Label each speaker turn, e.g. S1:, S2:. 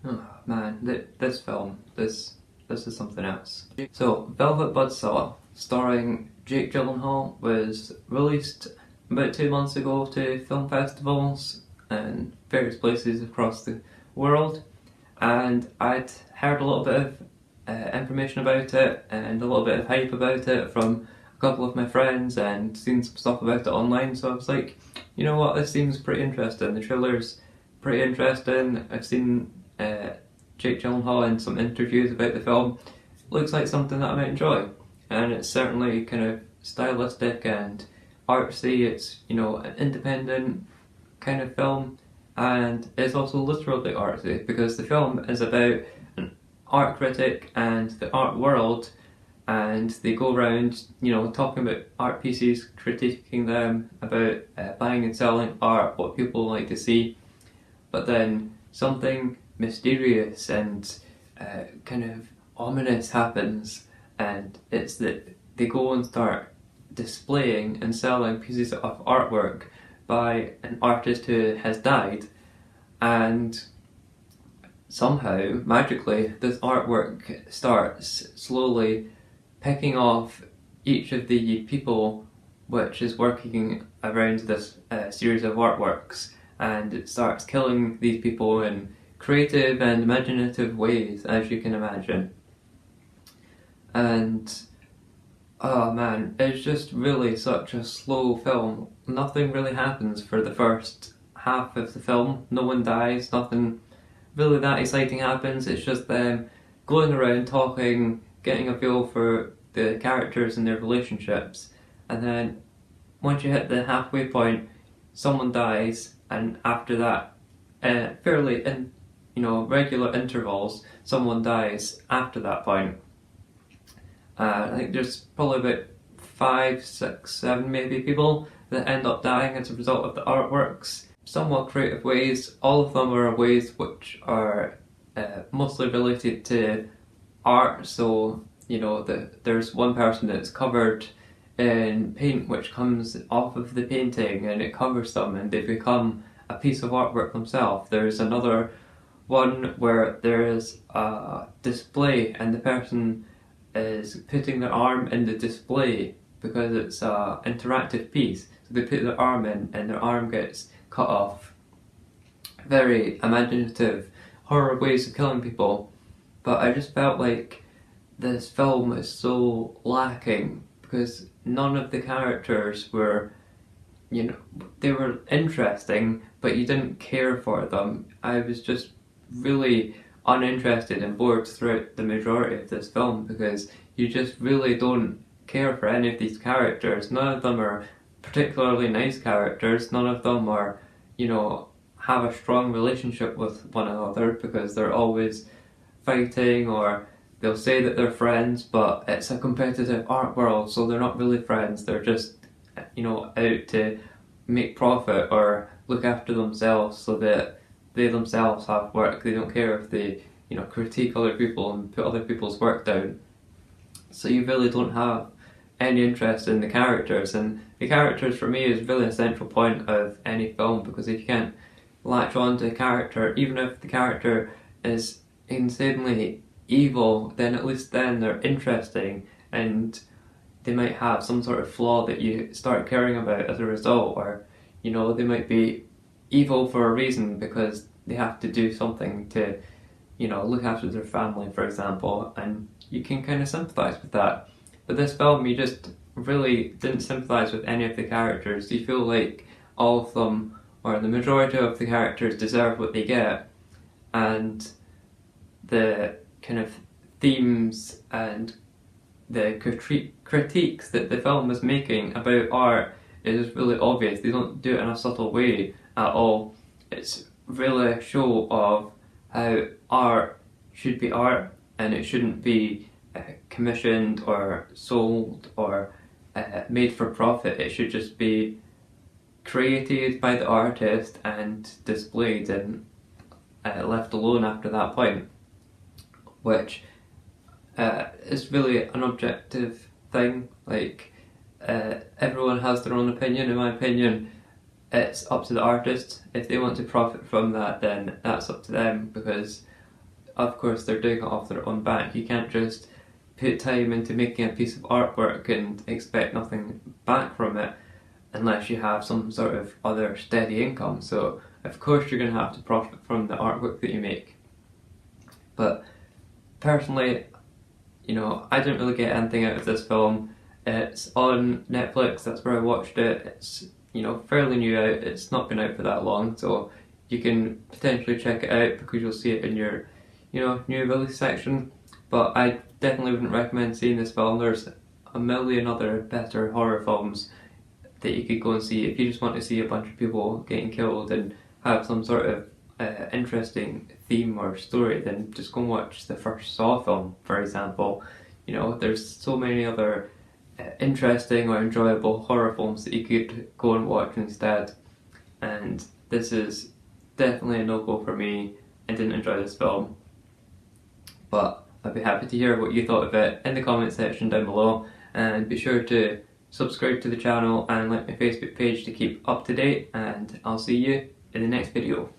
S1: Oh man, this film, this is something else. So, Velvet Buzzsaw, starring Jake Gyllenhaal, was released about 2 months ago to film festivals and various places across the world, and I'd heard a little bit of information about it and a little bit of hype about it from a couple of my friends and seen some stuff about it online, so I was like, you know what, this seems pretty interesting. The trailer's pretty interesting. I've seen Jake Gyllenhaal in some interviews about the film. Looks like something that I might enjoy, and it's certainly kind of stylistic and artsy. It's, you know, an independent kind of film, and it's also literally artsy because the film is about an art critic and the art world, and they go around, you know, talking about art pieces, critiquing them, about buying and selling art, what people like to see, but then something mysterious and kind of ominous happens, and it's that they go and start displaying and selling pieces of artwork by an artist who has died, and somehow, magically, this artwork starts slowly picking off each of the people which is working around this series of artworks, and it starts killing these people in creative and imaginative ways, as you can imagine. And oh man, it's just really such a slow film. Nothing really happens for the first half of the film. No one dies, nothing really that exciting happens. It's just them going around talking, getting a feel for the characters and their relationships, and then once you hit the halfway point, someone dies, and after that, fairly in, you know, regular intervals, someone dies after that point. I think there's probably about 5, 6, 7 maybe people that end up dying as a result of the artworks. Somewhat creative ways. All of them are ways which are mostly related to art. So, you know, there's one person that's covered in paint which comes off of the painting and it covers them and they become a piece of artwork themselves. There's another one where there is a display and the person is putting their arm in the display because it's an interactive piece. So they put their arm in and their arm gets cut off. Very imaginative, horror ways of killing people. But I just felt like this film is so lacking because none of the characters were, you know, they were interesting, but you didn't care for them. I was just really uninterested and bored throughout the majority of this film because you just really don't care for any of these characters. None of them are particularly nice characters. None of them are, you know, have a strong relationship with one another because they're always fighting, or they'll say that they're friends, but it's a competitive art world, so they're not really friends. They're just, you know, out to make profit or look after themselves so that they themselves have work. They don't care if they, you know, critique other people and put other people's work down. So you really don't have any interest in the characters, and the characters for me is really a central point of any film, because if you can't latch on to a character, even if the character is insanely evil, then at least then they're interesting and they might have some sort of flaw that you start caring about as a result, or, you know, they might be evil for a reason because they have to do something to, you know, look after their family, for example, and you can kind of sympathise with that. But this film, you just really didn't sympathise with any of the characters. You feel like all of them, or the majority of the characters, deserve what they get, and the kind of themes and the critiques that the film is making about art is really obvious. They don't do it in a subtle way at all. It's really a show of how art should be art, and it shouldn't be commissioned or sold or made for profit. It should just be created by the artist and displayed and left alone after that point, which is really an objective thing. Like, everyone has their own opinion. In my opinion, it's up to the artist. If they want to profit from that, then that's up to them, because of course they're doing it off their own back. You can't just put time into making a piece of artwork and expect nothing back from it unless you have some sort of other steady income. So of course you're going to have to profit from the artwork that you make. But personally, you know, I didn't really get anything out of this film. It's on Netflix, that's where I watched it. It's, you know, fairly new out. It's not been out for that long, so you can potentially check it out because you'll see it in your, you know, new release section. But I definitely wouldn't recommend seeing this film. There's a million other better horror films that you could go and see if you just want to see a bunch of people getting killed and have some sort of interesting theme or story. Then just go and watch the first Saw film, for example. You know, there's so many other interesting or enjoyable horror films that you could go and watch instead. And this is definitely a no-go for me. I didn't enjoy this film. But I'd be happy to hear what you thought of it in the comment section down below, and be sure to subscribe to the channel and like my Facebook page to keep up to date, and I'll see you in the next video.